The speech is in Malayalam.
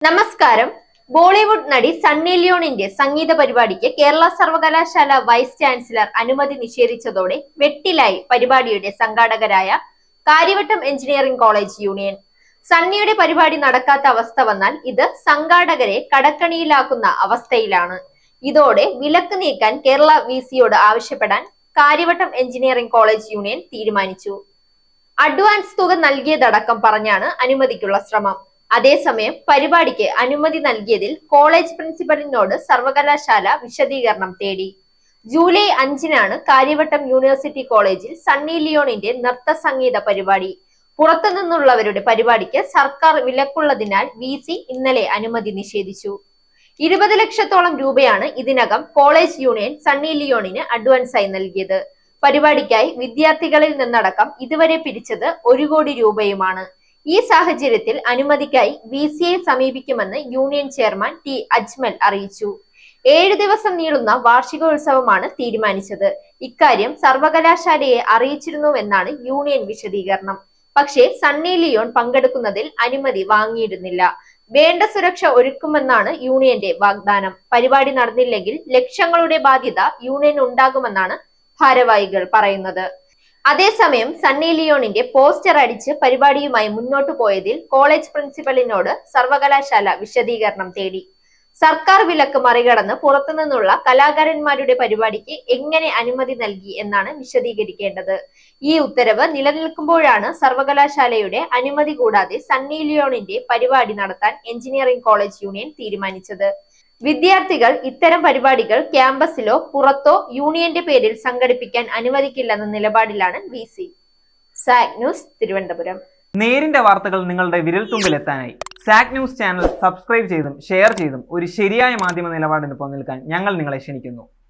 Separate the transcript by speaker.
Speaker 1: നമസ്കാരം. ബോളിവുഡ് നടി സണ്ണി ലിയോണിന്റെ സംഗീത പരിപാടിക്ക് കേരള സർവകലാശാല വൈസ് ചാൻസലർ അനുമതി നിഷേധിച്ചതോടെ വെട്ടിലായി പരിപാടിയുടെ സംഘാടകരായ കാര്യവട്ടം എഞ്ചിനീയറിംഗ് കോളേജ് യൂണിയൻ. സണ്ണിയുടെ പരിപാടി നടക്കാത്ത അവസ്ഥ വന്നാൽ ഇത് സംഘാടകരെ കടക്കണിയിലാക്കുന്ന അവസ്ഥയിലാണ്. ഇതോടെ വിലക്ക് നീക്കാൻ കേരള വിസിയോട് ആവശ്യപ്പെടാൻ കാര്യവട്ടം എഞ്ചിനീയറിംഗ് കോളേജ് യൂണിയൻ തീരുമാനിച്ചു. അഡ്വാൻസ് തുക നൽകിയതടക്കം പറഞ്ഞാണ് അനുമതിക്കുള്ള ശ്രമം. അതേസമയം പരിപാടിക്ക് അനുമതി നൽകിയതിൽ കോളേജ് പ്രിൻസിപ്പലിനോട് സർവകലാശാല വിശദീകരണം തേടി. ജൂലൈ 5-നാണ് കാര്യവട്ടം യൂണിവേഴ്സിറ്റി കോളേജിൽ സണ്ണി ലിയോണിന്റെ നൃത്ത സംഗീത പരിപാടി. പുറത്തുനിന്നുള്ളവരുടെ പരിപാടിക്ക് സർക്കാർ വിലക്കുള്ളതിനാൽ വിസി ഇന്നലെ അനുമതി നിഷേധിച്ചു. 20 ലക്ഷത്തോളം രൂപയാണ് ഇതിനകം കോളേജ് യൂണിയൻ സണ്ണി ലിയോണിന് അഡ്വാൻസായി നൽകിയത്. പരിപാടിക്കായി വിദ്യാർത്ഥികളിൽ നിന്നടക്കം ഇതുവരെ പിരിച്ചത് 1 കോടി രൂപയുമാണ്. ഈ സാഹചര്യത്തിൽ അനുമതിക്കായി വിസിയെ സമീപിക്കുമെന്ന് യൂണിയൻ ചെയർമാൻ ടി അജ്മൽ അറിയിച്ചു. 7 ദിവസം നീളുന്ന വാർഷികോത്സവമാണ് തീരുമാനിച്ചത്. ഇക്കാര്യം സർവകലാശാലയെ അറിയിച്ചിരുന്നുവെന്നാണ് യൂണിയൻ വിശദീകരണം. പക്ഷേ സണ്ണി ലിയോൺ പങ്കെടുക്കുന്നതിൽ അനുമതി വാങ്ങിയിരുന്നില്ല. വേണ്ട സുരക്ഷ ഒരുക്കുമെന്നാണ് യൂണിയന്റെ വാഗ്ദാനം. പരിപാടി നടന്നില്ലെങ്കിൽ ലക്ഷങ്ങളുടെ ബാധ്യത യൂണിയൻ ഉണ്ടാകുമെന്നാണ് ഭാരവാഹികൾ പറയുന്നത്. അതേസമയം സണ്ണി ലിയോണിന്റെ പോസ്റ്റർ അടിച്ച് പരിപാടിയുമായി മുന്നോട്ടു പോയതിൽ കോളേജ് പ്രിൻസിപ്പലിനോട് സർവകലാശാല വിശദീകരണം തേടി. സർക്കാർ വിലക്ക് മറികടന്ന് പുറത്തുനിന്നുള്ള കലാകാരന്മാരുടെ പരിപാടിക്ക് എങ്ങനെ അനുമതി നൽകി എന്നാണ് വിശദീകരിക്കേണ്ടത്. ഈ ഉത്തരവ് നിലനിൽക്കുമ്പോഴാണ് സർവകലാശാലയുടെ അനുമതി കൂടാതെ സണ്ണി ലിയോണിന്റെ പരിപാടി നടത്താൻ എഞ്ചിനീയറിംഗ് കോളേജ് യൂണിയൻ തീരുമാനിച്ചത്. വിദ്യാർത്ഥികൾ ഇത്തരം പരിപാടികൾ ക്യാമ്പസിലോ പുറത്തോ യൂണിയന്റെ പേരിൽ സംഘടിപ്പിക്കാൻ അനുവദിക്കില്ലെന്ന നിലപാടിലാണ് വിസി. സാക് ന്യൂസ്, തിരുവനന്തപുരം.
Speaker 2: നേരിന്റെ വാർത്തകൾ നിങ്ങളുടെ വിരൽത്തുമ്പിലെത്താനായി സാക് ന്യൂസ് ചാനൽ സബ്സ്ക്രൈബ് ചെയ്തും ഷെയർ ചെയ്തും ഒരു ശരിയായ മാധ്യമ നിലപാടിന് നിൽക്കാൻ ഞങ്ങൾ നിങ്ങളെ ക്ഷണിക്കുന്നു.